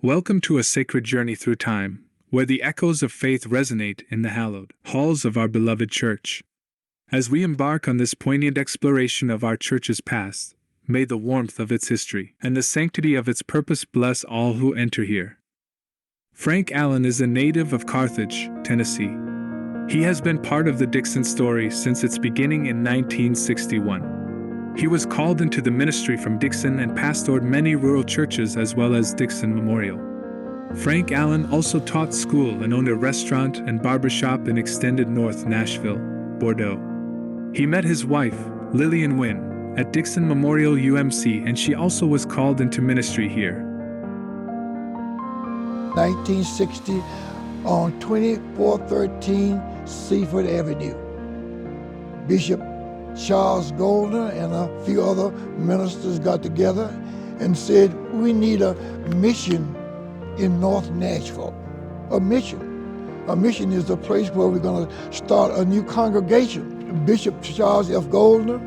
Welcome to a sacred journey through time, where the echoes of faith resonate in the hallowed halls of our beloved church. As we embark on this poignant exploration of our church's past, may the warmth of its history and the sanctity of its purpose bless all who enter here. Frank Allen is a native of Carthage, Tennessee. He has been part of the Dixon story since its beginning in 1961. He was called into the ministry from Dixon and pastored many rural churches as well as Dixon Memorial. Frank Allen also taught school and owned a restaurant and barbershop in extended North Nashville, Bordeaux. He met his wife, Lillian Wynn, at Dixon Memorial UMC, and she also was called into ministry here. 1960 on 2413 Seaford Avenue. Bishop Charles Goldner and a few other ministers got together and said, we need a mission in North Nashville. A mission. A mission is a place where we're going to start a new congregation. Bishop Charles F. Goldner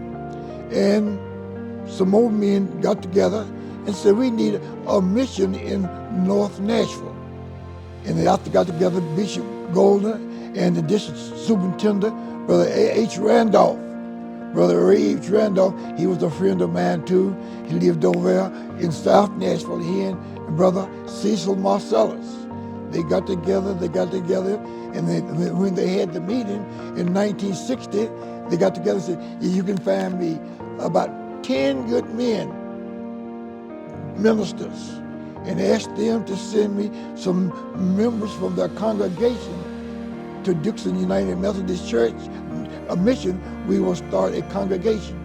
and some more men got together and said, we need a mission in North Nashville. And they also got together Bishop Goldner and the district superintendent, Brother A.H. Randolph. Brother A.H. Randolph, he was a friend of mine too. He lived over there in South Nashville. He and Brother Cecil Marcellus. They got together, and when they had the meeting in 1960, they got together and said, you can find me about 10 good men, ministers, and asked them to send me some members from their congregation to Dixon United Methodist Church, a mission. We will start a congregation.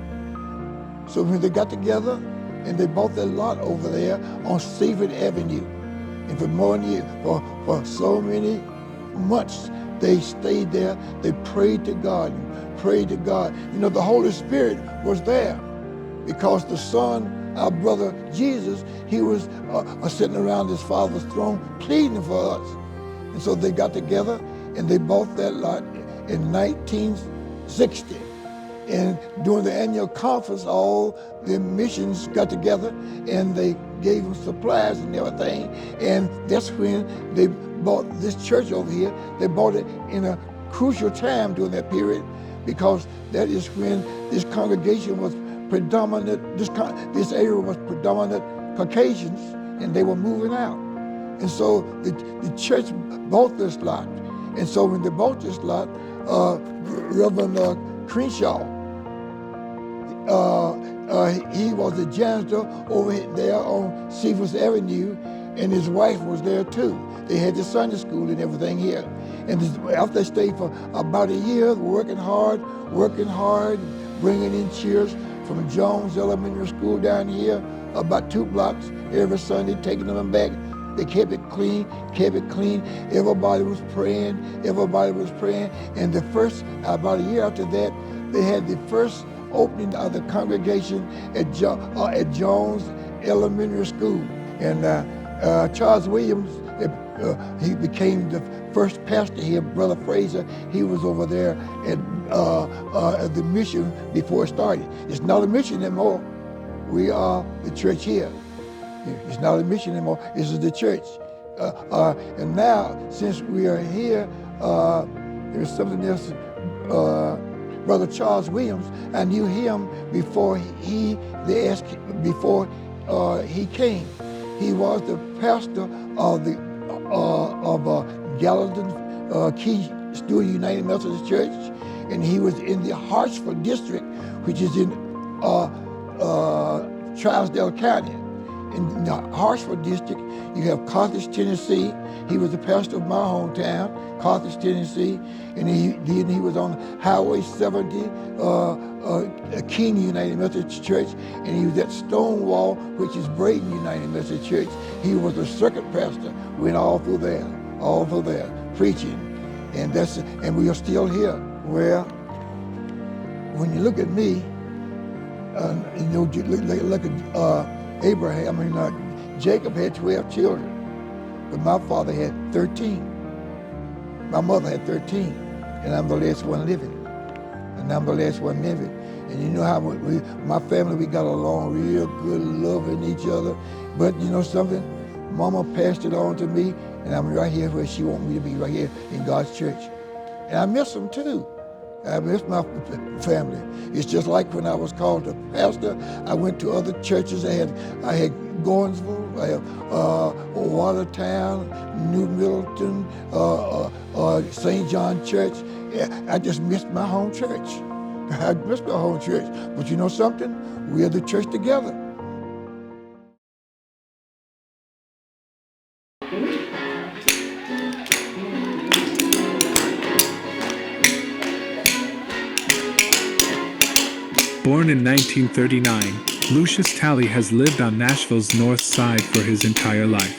So when they got together and they bought that lot over there on Seaford Avenue, and for so many months, they stayed there. They prayed to God and prayed to God. You know, the Holy Spirit was there because the Son, our brother Jesus, he was sitting around his Father's throne pleading for us. And so they got together and they bought that lot in 1960. And during the annual conference, all the missions got together and they gave them supplies and everything. And that's when they bought this church over here. They bought it in a crucial time during that period because that is when this congregation was predominant, this area was predominant Caucasians, and they were moving out. And so the church bought this lot. And so when they bought this lot, Reverend Crenshaw, he was the janitor over there on Seaford Avenue, and his wife was there too. They had the Sunday school and everything here. And after they stayed for about a year, working hard, bringing in cheers from Jones Elementary School down here, about 2 blocks every Sunday, taking them back. They kept it clean. Everybody was praying. And the first, about a year after that, they had the first opening of the congregation at Jones Elementary School. And Charles Williams, he became the first pastor here. Brother Fraser, he was over there at the mission before it started. It's not a mission anymore. We are the church here. It's not a mission anymore. This is the church. And now, since we are here, there's something else. Brother Charles Williams, I knew him before he came. He was the pastor of Gallatin Key Stewart United Methodist Church, and he was in the Hartsville district, which is in Trousdale County. In the Hartsville district, you have Carthage, Tennessee. He was the pastor of my hometown, Carthage, Tennessee, and he was on Highway 70, King United Methodist Church, and he was at Stonewall, which is Braden United Methodist Church. He was a circuit pastor, went all through there, preaching, and we are still here. Well, when you look at me, look at Jacob had 12 children, but my father had 13. My mother had 13, and I'm the last one living. And you know how my family, we got along real good, loving each other. But you know something? Mama passed it on to me, and I'm right here where she wants me to be, right here in God's church. And I miss them too. I miss my family. It's just like when I was called to pastor, I went to other churches. I had Gordonsville, I had Watertown, New Middleton, St. John Church. I just missed my home church. I missed my home church. But you know something? We're the church together. Born in 1939, Lucius Talley has lived on Nashville's north side for his entire life.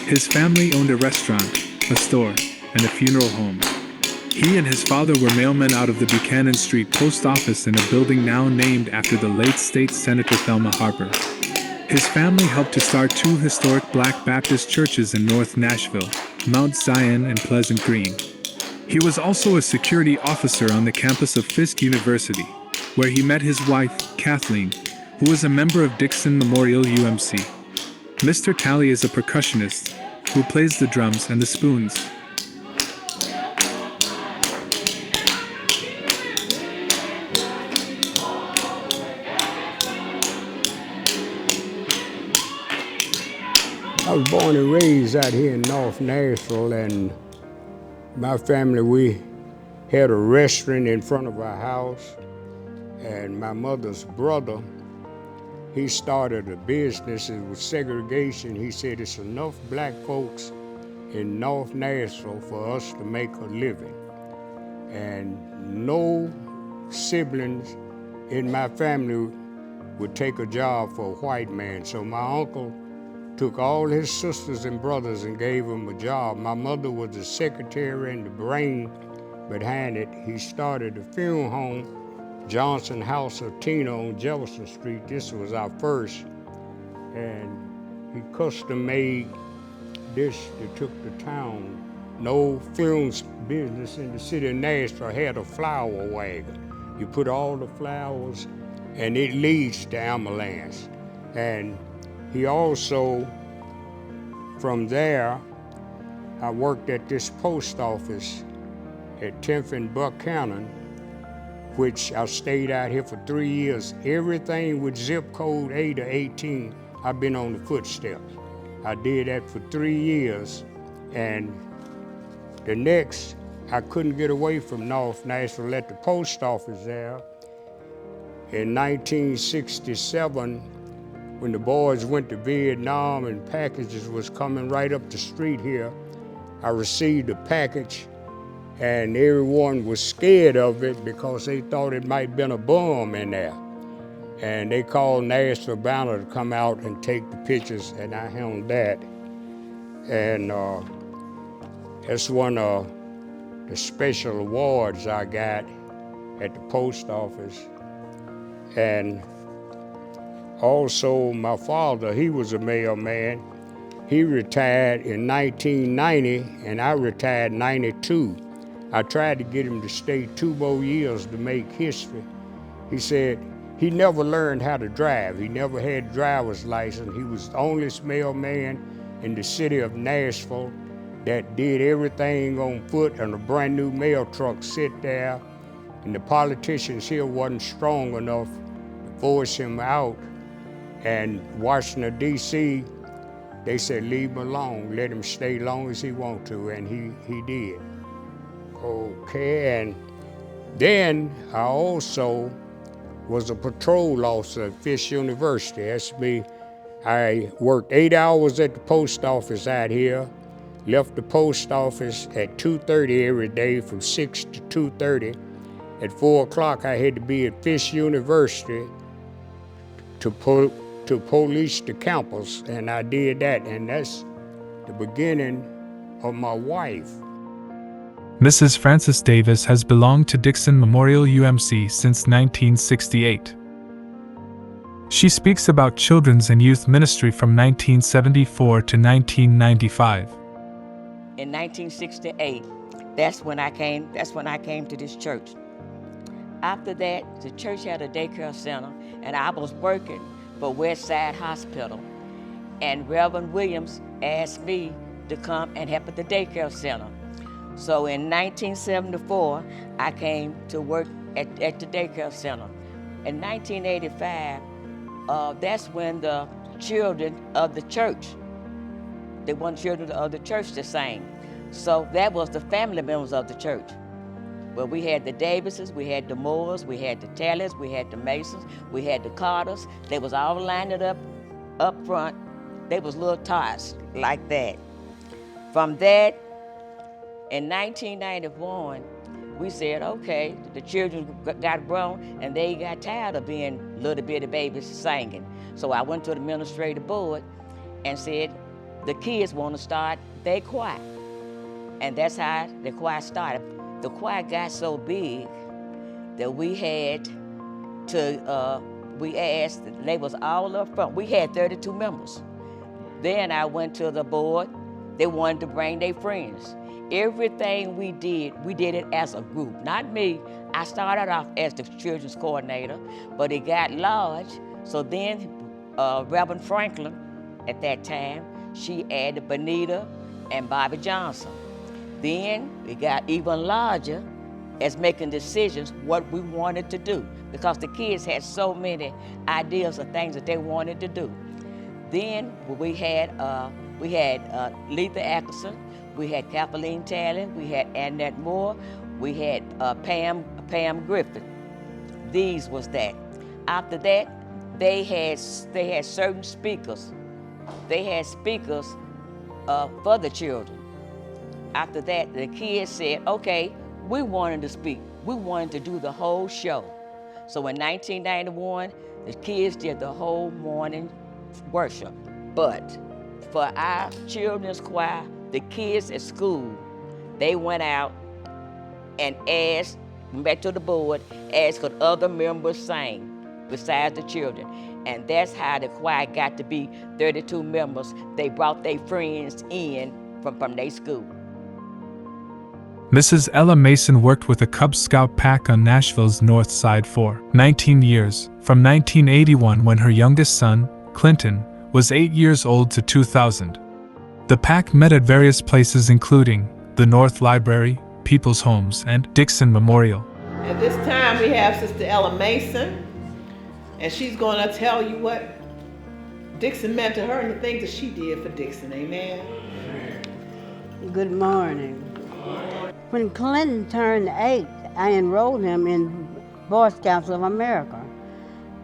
His family owned a restaurant, a store, and a funeral home. He and his father were mailmen out of the Buchanan Street post office in a building now named after the late state Senator Thelma Harper. His family helped to start two historic Black Baptist churches in North Nashville, Mount Zion and Pleasant Green. He was also a security officer on the campus of Fisk University, where he met his wife, Kathleen, who was a member of Dixon Memorial UMC. Mr. Talley is a percussionist who plays the drums and the spoons. I was born and raised out here in North Nashville, and my family, we had a restaurant in front of our house, and my mother's brother, he started a business. It was segregation. He said it's enough black folks in North Nashville for us to make a living, and no siblings in my family would take a job for a white man. So my uncle took all his sisters and brothers and gave them a job. My mother was the secretary and the brain behind it. He started a funeral home, Johnson House of Tina on Jefferson Street. This was our first. And he custom made this that took the town. No funeral business in the city of Nashville had a flower wagon. You put all the flowers and it leads to ambulance. And he also, from there, I worked at this post office at 10th and Buchanan, which I stayed out here for 3 years. Everything with zip code A to 18, I've been on the footsteps. I did that for 3 years, and the next, I couldn't get away from North Nashville at the post office there. In 1967, when the boys went to Vietnam and packages was coming right up the street here, I received a package, and everyone was scared of it because they thought it might have been a bomb in there. And they called Nashville Banner to come out and take the pictures, and I handled that. And that's one of the special awards I got at the post office. And also, my father, he was a mailman. He retired in 1990, and I retired in 92. I tried to get him to stay 2 more years to make history. He said he never learned how to drive. He never had a driver's license. He was the only mailman in the city of Nashville that did everything on foot, and a brand new mail truck sit there, and the politicians here wasn't strong enough to force him out. And Washington, D.C., they said, leave him alone, let him stay long as he want to, and he did. Okay, and then I also was a patrol officer at Fisk University. That's me. I worked 8 hours at the post office out here, left the post office at 2:30 every day from 6 to 2:30. At 4 o'clock, I had to be at Fisk University to police the campus, and I did that, and that's the beginning of my wife. Mrs. Frances Davis has belonged to Dixon Memorial UMC since 1968. She speaks about children's and youth ministry from 1974 to 1995. In 1968, that's when I came to this church. After that, the church had a daycare center, and I was working for Westside Hospital. and Reverend Williams asked me to come and help at the daycare center. So in 1974, I came to work at the daycare center. In 1985, that's when the children of the church, they wanted children of the church to sing. So that was the family members of the church. But we had the Davises, we had the Moores, we had the Tallers, we had the Masons, we had the Carters. They was all lined up front. They was little tots like that. From that, in 1991, we said, okay, the children got grown and they got tired of being little bitty babies singing. So I went to the administrative board and said, the kids want to start their choir. And that's how the choir started. The choir got so big that we had to, we asked, they was all up front. We had 32 members. Then I went to the board. They wanted to bring their friends. Everything we did it as a group, not me. I started off as the children's coordinator, but it got large. So then Reverend Franklin, at that time, she added Benita and Bobby Johnson. Then it got even larger as making decisions what we wanted to do, because the kids had so many ideas of things that they wanted to do. Then we had Letha Atkinson, we had Kathleen Talley, we had Annette Moore, we had Pam Griffin. These was that. After that, they had certain speakers. They had speakers for the children. After that, the kids said, okay, we wanted to speak. We wanted to do the whole show. So in 1991, the kids did the whole morning worship. But for our children's choir, the kids at school, they went out and asked, back to the board, asked could other members sing besides the children. And that's how the choir got to be 32 members. They brought their friends in from their school. Mrs. Ella Mason worked with a Cub Scout pack on Nashville's North Side for 19 years, from 1981 when her youngest son, Clinton, was 8 years old to 2000. The pack met at various places including the North Library, People's Homes, and Dixon Memorial. At this time we have Sister Ella Mason, and she's going to tell you what Dixon meant to her and the things that she did for Dixon. Amen. Good morning. When Clinton turned 8, I enrolled him in Boy Scouts of America.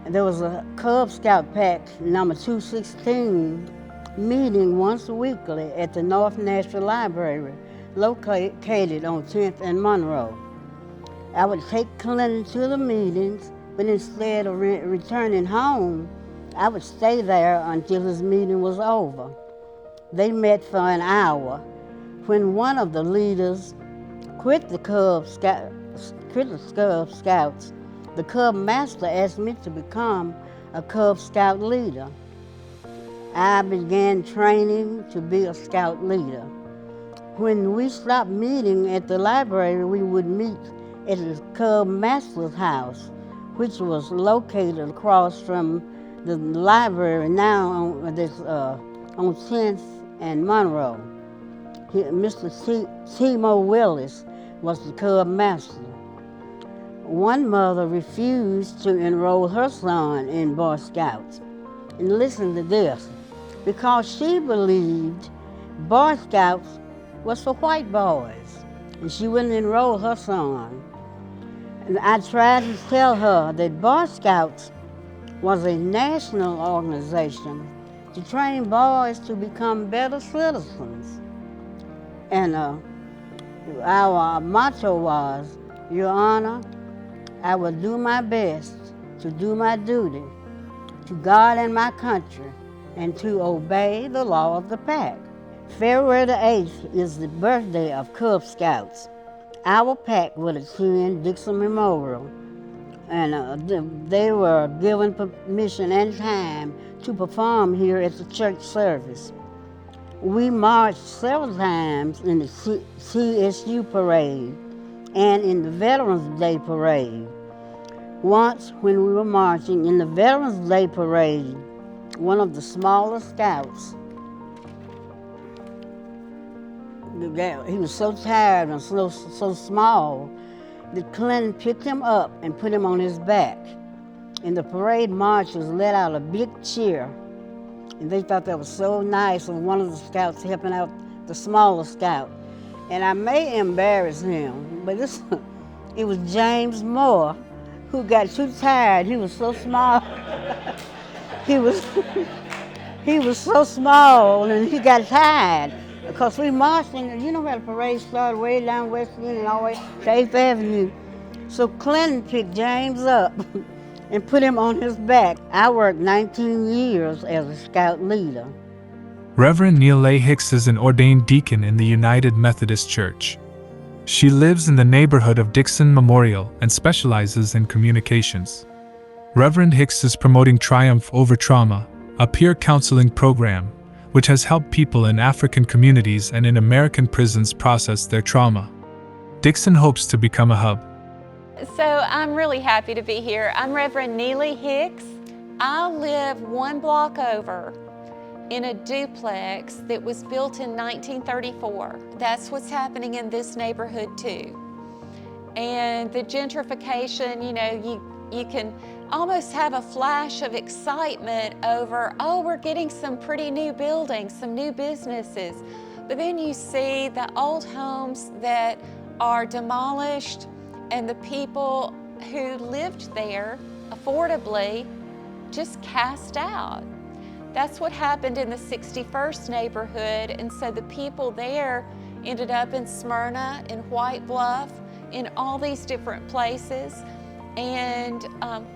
There was a Cub Scout pack number 216 meeting once weekly at the North Nashville Library, located on 10th and Monroe. I would take Clinton to the meetings, but instead of returning home, I would stay there until his meeting was over. They met for an hour. When one of the leaders quit the Cub Scouts, the Cub Master asked me to become a Cub Scout leader. I began training to be a Scout leader. When we stopped meeting at the library, we would meet at the Cub Master's house, which was located across from the library now on 10th and Monroe. Mr. T.Mo Willis was the Cub Master. One mother refused to enroll her son in Boy Scouts. And listen to this, because she believed Boy Scouts was for white boys, and she wouldn't enroll her son. And I tried to tell her that Boy Scouts was a national organization to train boys to become better citizens. And our motto was, Your Honor, I will do my best to do my duty to God and my country and to obey the law of the pack. February the 8th is the birthday of Cub Scouts. Our pack would attend Dixon Memorial, and they were given permission and time to perform here at the church service. We marched several times in the CSU parade and in the Veterans Day parade. Once when we were marching in the Veterans Day parade, one of the smaller scouts. He was so tired and so small that Clinton picked him up and put him on his back. And the parade marchers let out a big cheer. And they thought that was so nice of one of the scouts helping out the smaller scout. And I may embarrass him, but it was James Moore who got too tired. He was so small. he was so small and he got tired. Because we marched in, you know where the parade started, way down West End and all the way to 8th Avenue. So Clinton picked James up and put him on his back. I worked 19 years as a scout leader. Reverend Neil A. Hicks is an ordained deacon in the United Methodist Church. She lives in the neighborhood of Dixon Memorial and specializes in communications. Reverend Hicks is promoting Triumph Over Trauma, a peer counseling program which has helped people in African communities and in American prisons process their trauma. Dixon hopes to become a hub. So I'm really happy to be here. I'm Reverend Neely Hicks. I live 1 block over in a duplex that was built in 1934. That's what's happening in this neighborhood too. And the gentrification, you can almost have a flash of excitement over, oh, we're getting some pretty new buildings, some new businesses. But then you see the old homes that are demolished and the people who lived there affordably just cast out. That's what happened in the 61st neighborhood, and so the people there ended up in Smyrna, in White Bluff, in all these different places. And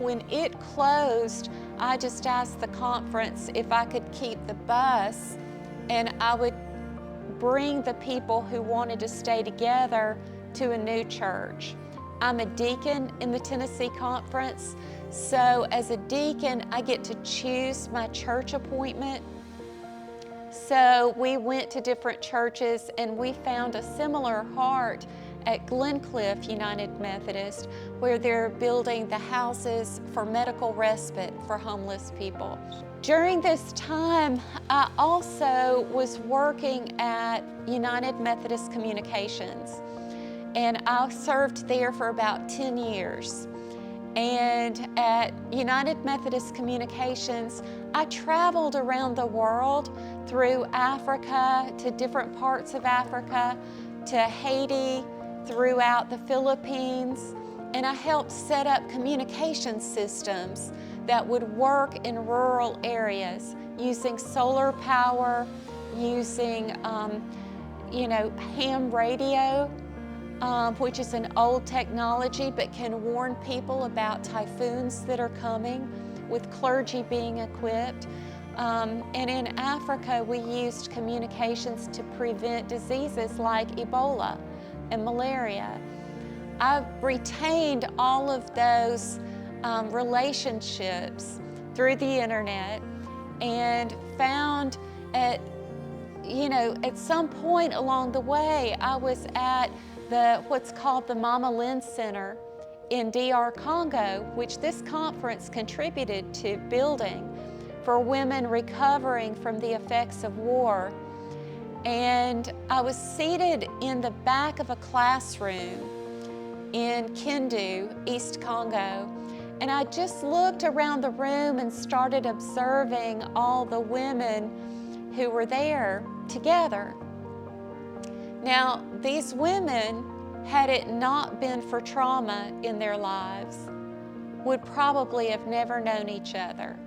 when it closed, I just asked the conference if I could keep the bus, and I would bring the people who wanted to stay together to a new church. I'm a deacon in the Tennessee Conference, so as a deacon, I get to choose my church appointment. So we went to different churches and we found a similar heart at Glencliff United Methodist, where they're building the houses for medical respite for homeless people. During this time, I also was working at United Methodist Communications, and I served there for about 10 years. And at United Methodist Communications, I traveled around the world through Africa, to different parts of Africa, to Haiti, throughout the Philippines, and I helped set up communication systems that would work in rural areas using solar power, using ham radio, which is an old technology but can warn people about typhoons that are coming, with clergy being equipped. And in Africa, we used communications to prevent diseases like Ebola and malaria. I've retained all of those relationships through the internet, and found at some point along the way, I was at what's called the Mama Lynn Center in DR Congo, which this conference contributed to building for women recovering from the effects of war. And I was seated in the back of a classroom in Kindu, East Congo, and I just looked around the room and started observing all the women who were there together. Now, these women, had it not been for trauma in their lives, would probably have never known each other,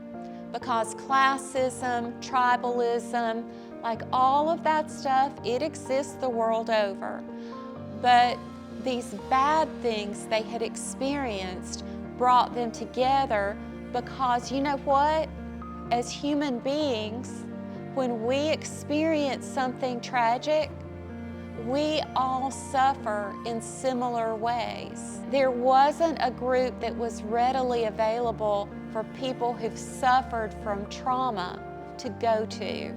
because classism, tribalism, like all of that stuff, it exists the world over. But these bad things they had experienced brought them together, because you know what? As human beings, when we experience something tragic, we all suffer in similar ways. There wasn't a group that was readily available for people who've suffered from trauma to go to.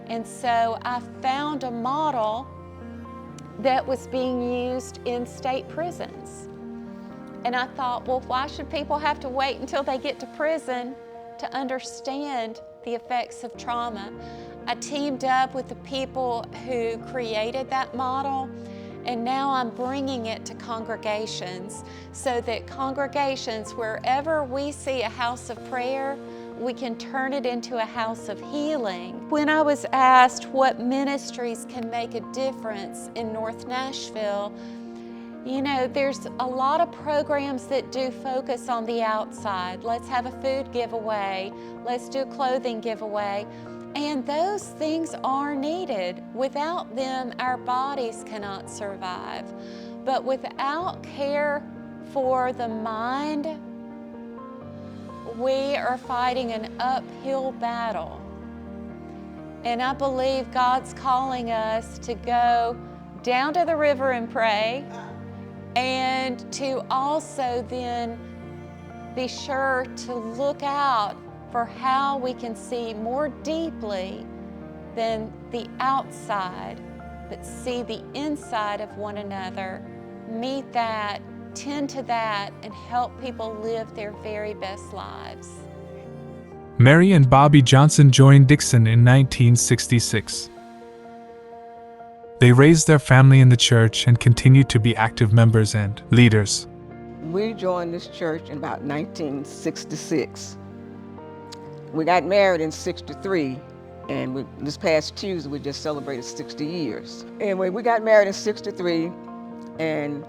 And so I found a model that was being used in state prisons. And I thought, well, why should people have to wait until they get to prison to understand the effects of trauma. I teamed up with the people who created that model, and now I'm bringing it to congregations so that congregations, wherever we see a house of prayer, we can turn it into a house of healing. When I was asked what ministries can make a difference in North Nashville, you know, there's a lot of programs that do focus on the outside. Let's have a food giveaway. Let's do a clothing giveaway. And those things are needed. Without them, our bodies cannot survive. But without care for the mind, we are fighting an uphill battle. And I believe God's calling us to go down to the river and pray, and to also then be sure to look out for how we can see more deeply than the outside, but see the inside of one another, meet that, tend to that, and help people live their very best lives. Mary and Bobby Johnson joined Dixon in 1966. They raised their family in the church and continued to be active members and leaders. We joined this church in about 1966. We got married in 63, and this past Tuesday we just celebrated 60 years. Anyway, we got married in 63, and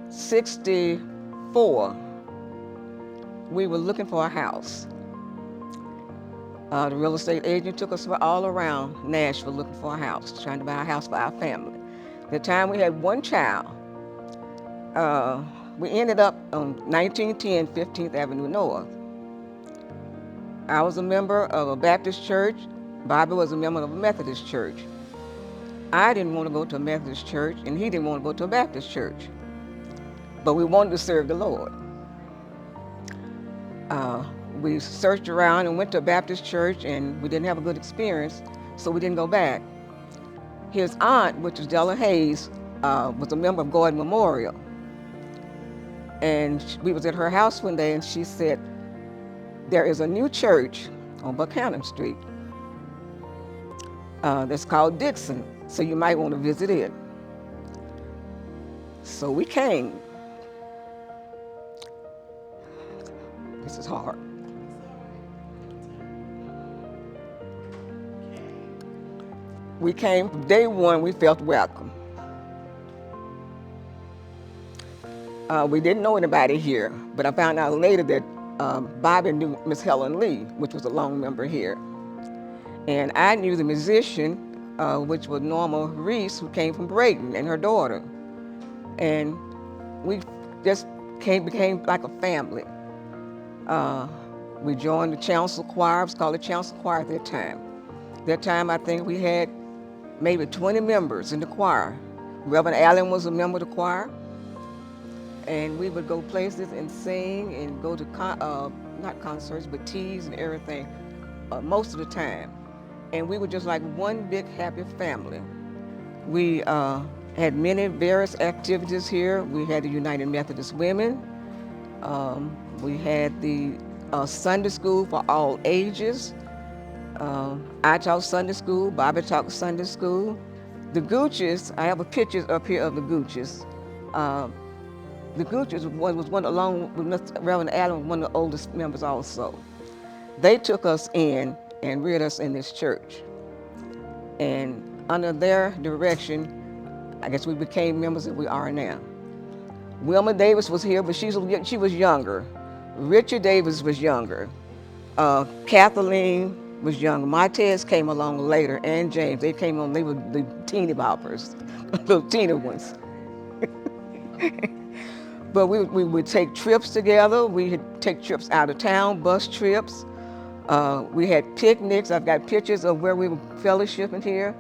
64, we were looking for a house. The real estate agent took us all around Nashville looking for a house, trying to buy a house for our family. At the time we had one child. We ended up on 1910 15th Avenue North. I was a member of a Baptist church. Bobby was a member of a Methodist church. I didn't want to go to a Methodist church, and he didn't want to go to a Baptist church. But we wanted to serve the Lord. We searched around and went to a Baptist church, and we didn't have a good experience, so we didn't go back. His aunt, which is Della Hayes, was a member of Gordon Memorial. And we was at her house one day, and she said, there is a new church on Buchanan Street that's called Dixon, so you might want to visit it. So we came. This is hard. We came from day one, we felt welcome. We didn't know anybody here, but I found out later that Bobby knew Miss Helen Lee, which was a long member here. And I knew the musician, which was Norma Reese, who came from Brayton, and her daughter. And we just became like a family. We joined the chancel choir. It was called the chancel choir at that time. That time, I think we had maybe 20 members in the choir. Reverend Allen was a member of the choir. And we would go places and sing and go to, not concerts, but teas and everything, most of the time. And we were just like one big happy family. We had many various activities here. We had the United Methodist Women. We had the Sunday school for all ages. I taught Sunday school, Bobby taught Sunday school. The Gooches, I have a picture up here of the Gooches. The Gooches was one, along with Mr. Reverend Allen, one of the oldest members also. They took us in and reared us in this church. And under their direction, I guess we became members that we are now. Wilma Davis was here, but she was younger. Richard Davis was younger. Kathleen was younger. Montez came along later, and James. They came on, they were the teeny boppers, the teeny ones. But we would take trips together. We'd take trips out of town, bus trips. We had picnics. I've got pictures of where we were fellowshipping here.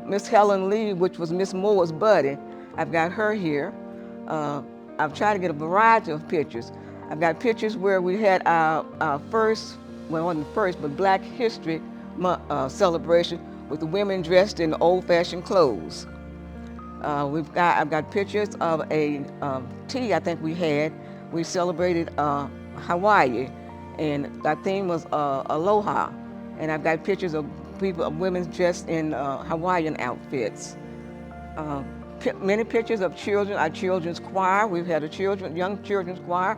Miss Helen Lee, which was Miss Moore's buddy, I've got her here. I've tried to get a variety of pictures. I've got pictures where we had our first, well, wasn't first, but Black History Month celebration with the women dressed in old-fashioned clothes. I've got pictures of a tea I think we had. We celebrated Hawaii, And our theme was Aloha. And I've got pictures of women dressed in Hawaiian outfits. Many pictures of children, our children's choir. We've had a young children's choir.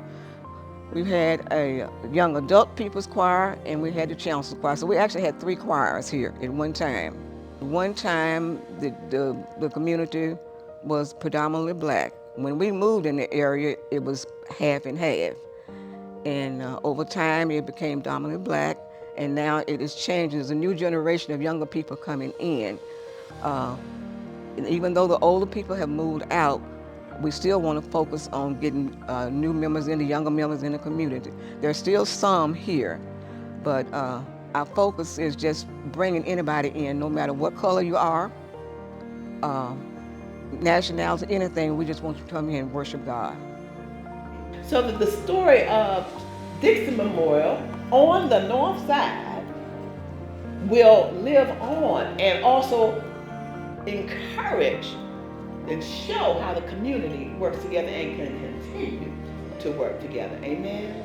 We've had a young adult people's choir, and we had the chancel choir. So we actually had 3 choirs here at one time. One time, the community was predominantly black. When we moved in the area, it was half and half. And over time, it became dominantly black, and now it is changing. There's a new generation of younger people coming in. And even though the older people have moved out, we still want to focus on getting new members in, the younger members in the community. There's still some here, but our focus is just bringing anybody in, no matter what color you are, nationality, anything. We just want you to come here and worship God. So that the story of Dixon Memorial on the north side will live on and also encourage and show how the community works together and can continue to work together. Amen.